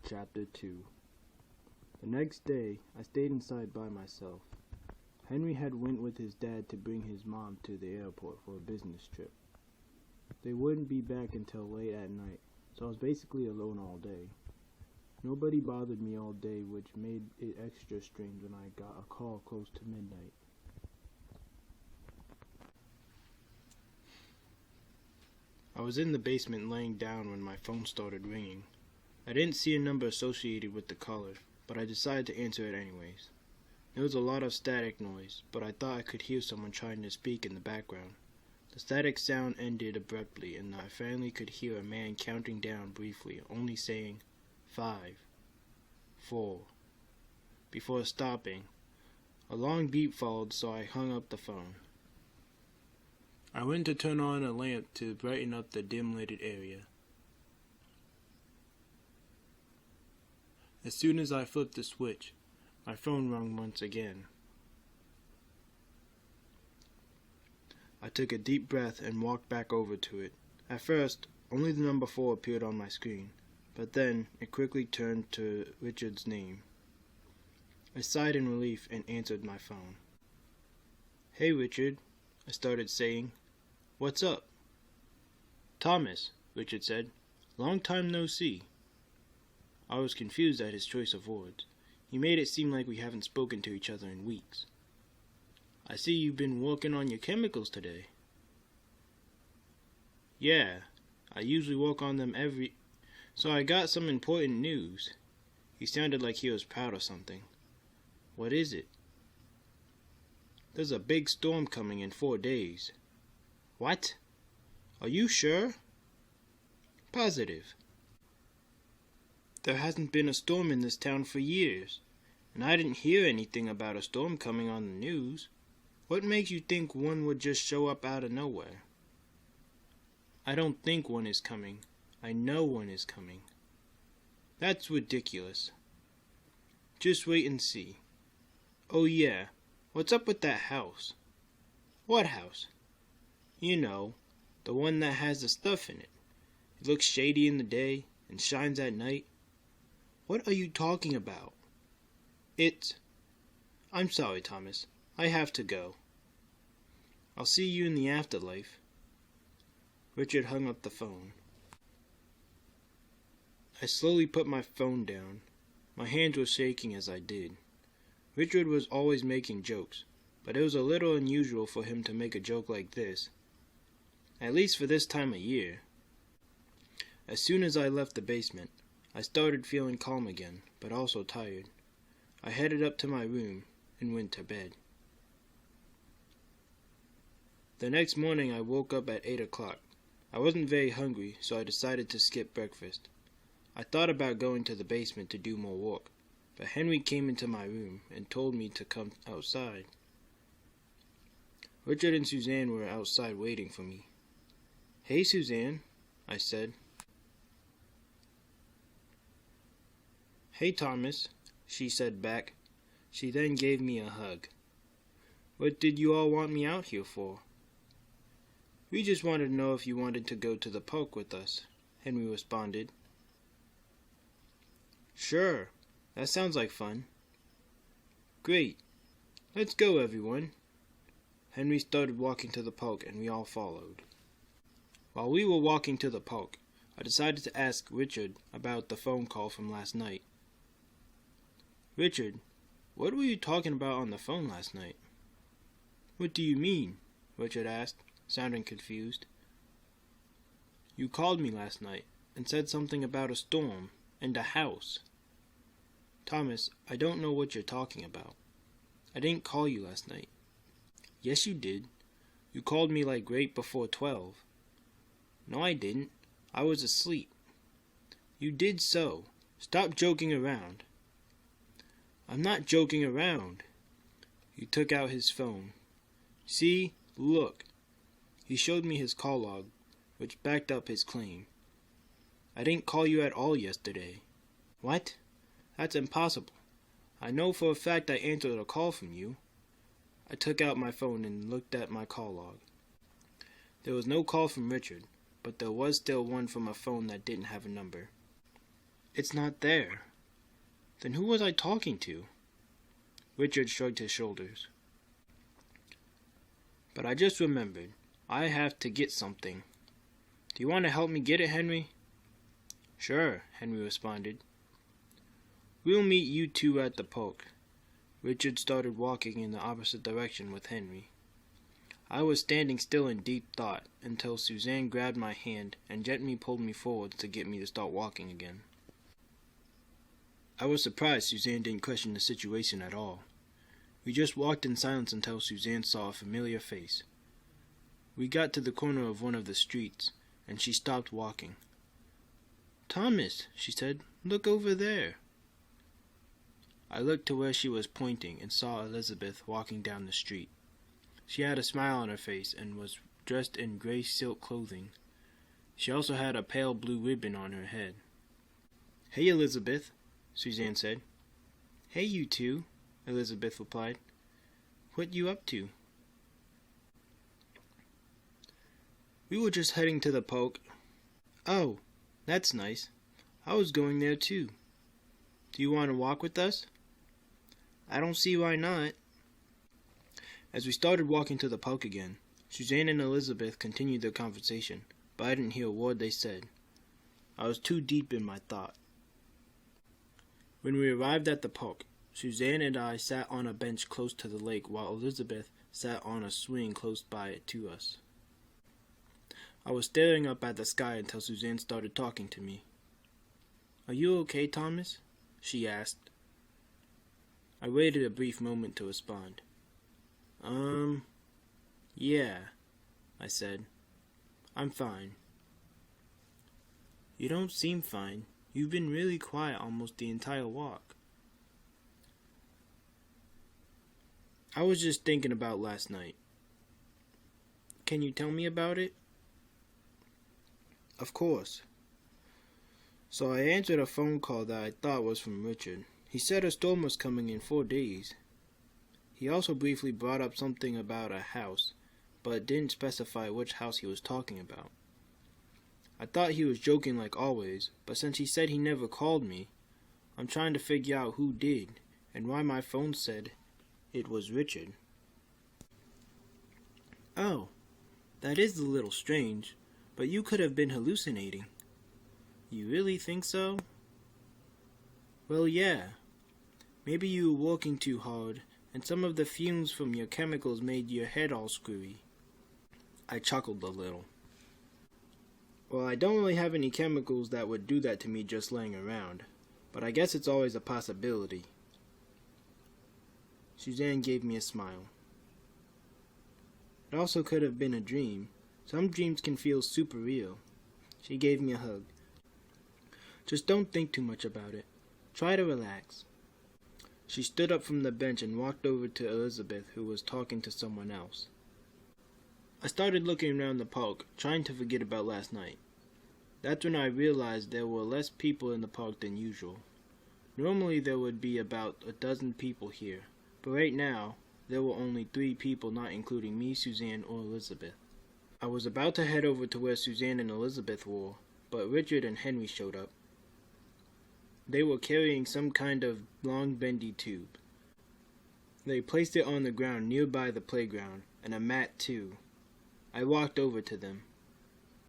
Chapter 2. The next day, I stayed inside by myself. Henry had went with his dad to bring his mom to the airport for a business trip. They wouldn't be back until late at night, so I was basically alone all day. Nobody bothered me all day, which made it extra strange when I got a call close to midnight. I was in the basement laying down when my phone started ringing. I didn't see a number associated with the caller, but I decided to answer it anyways. There was a lot of static noise, but I thought I could hear someone trying to speak in the background. The static sound ended abruptly, and I finally could hear a man counting down briefly, only saying 5, 4, before stopping. A long beep followed, so I hung up the phone. I went to turn on a lamp to brighten up the dim-lighted area. As soon as I flipped the switch, my phone rang once again. I took a deep breath and walked back over to it. At first, only the number 4 appeared on my screen, but then it quickly turned to Richard's name. I sighed in relief and answered my phone. "Hey, Richard," I started saying. "What's up?" "Thomas," Richard said. "Long time no see." I was confused at his choice of words. He made it seem like we haven't spoken to each other in weeks. "I see you've been working on your chemicals today." "Yeah, I usually work on them So I got some important news." He sounded like he was proud of something. "What is it?" "There's a big storm coming in 4 days." "What? Are you sure?" "Positive. There hasn't been a storm in this town for years, and I didn't hear anything about a storm coming on the news. What makes you think one would just show up out of nowhere?" "I don't think one is coming. I know one is coming." "That's ridiculous." "Just wait and see. Oh yeah, what's up with that house?" "What house?" "You know, the one that has the stuff in it. It looks shady in the day and shines at night." "What are you talking about?" I'm sorry, Thomas. I have to go." "I'll see you in the afterlife." Richard hung up the phone. I slowly put my phone down. My hands were shaking as I did. Richard was always making jokes, but it was a little unusual for him to make a joke like this, at least for this time of year. As soon as I left the basement, I started feeling calm again, but also tired. I headed up to my room and went to bed. The next morning I woke up at 8 o'clock. I wasn't very hungry, so I decided to skip breakfast. I thought about going to the basement to do more work, but Henry came into my room and told me to come outside. Richard and Suzanne were outside waiting for me. "Hey, Suzanne," I said. "Hey, Thomas," she said back. She then gave me a hug. "What did you all want me out here for?" "We just wanted to know if you wanted to go to the park with us," Henry responded. "Sure, that sounds like fun." "Great. Let's go, everyone." Henry started walking to the park and we all followed. While we were walking to the park, I decided to ask Richard about the phone call from last night. "Richard, what were you talking about on the phone last night?" "What do you mean?" Richard asked, sounding confused. "You called me last night and said something about a storm and a house." "Thomas, I don't know what you're talking about. I didn't call you last night." "Yes, you did. You called me like right before 12. "No, I didn't. I was asleep." "You did so. Stop joking around." "I'm not joking around." He took out his phone. "See, look." He showed me his call log, which backed up his claim. "I didn't call you at all yesterday." "What? That's impossible. I know for a fact I answered a call from you." I took out my phone and looked at my call log. There was no call from Richard, but there was still one from a phone that didn't have a number. It's not there. Then who was I talking to? Richard shrugged his shoulders. But I just remembered. I have to get something. Do you want to help me get it, Henry? Sure, Henry responded. We'll meet you two at the park. Richard started walking in the opposite direction with Henry. I was standing still in deep thought until Suzanne grabbed my hand and gently pulled me forward to get me to start walking again. I was surprised Suzanne didn't question the situation at all. We just walked in silence until Suzanne saw a familiar face. We got to the corner of one of the streets, and she stopped walking. Thomas, she said, look over there. I looked to where she was pointing and saw Elizabeth walking down the street. She had a smile on her face and was dressed in gray silk clothing. She also had a pale blue ribbon on her head. Hey, Elizabeth, Suzanne said. Hey, you two, Elizabeth replied. What you up to? We were just heading to the park. Oh, that's nice. I was going there too. Do you want to walk with us? I don't see why not. As we started walking to the park again, Suzanne and Elizabeth continued their conversation, but I didn't hear a word they said. I was too deep in my thought. When we arrived at the park, Suzanne and I sat on a bench close to the lake while Elizabeth sat on a swing close by it to us. I was staring up at the sky until Suzanne started talking to me. Are you okay, Thomas? She asked. I waited a brief moment to respond. Yeah, I said. I'm fine. You don't seem fine. You've been really quiet almost the entire walk. I was just thinking about last night. Can you tell me about it? Of course. So I answered a phone call that I thought was from Richard. He said a storm was coming in 4 days. He also briefly brought up something about a house, but didn't specify which house he was talking about. I thought he was joking like always, but since he said he never called me, I'm trying to figure out who did, and why my phone said it was Richard. Oh, that is a little strange, but you could have been hallucinating. You really think so? Well, yeah. Maybe you were working too hard, and some of the fumes from your chemicals made your head all screwy. I chuckled a little. Well, I don't really have any chemicals that would do that to me just laying around, but I guess it's always a possibility. Suzanne gave me a smile. It also could have been a dream. Some dreams can feel super real. She gave me a hug. Just don't think too much about it. Try to relax. She stood up from the bench and walked over to Elizabeth, who was talking to someone else. I started looking around the park, trying to forget about last night. That's when I realized there were less people in the park than usual. Normally there would be about a dozen people here, but right now there were only 3 people, not including me, Suzanne, or Elizabeth. I was about to head over to where Suzanne and Elizabeth were, but Richard and Henry showed up. They were carrying some kind of long bendy tube. They placed it on the ground nearby the playground, and a mat too. I walked over to them.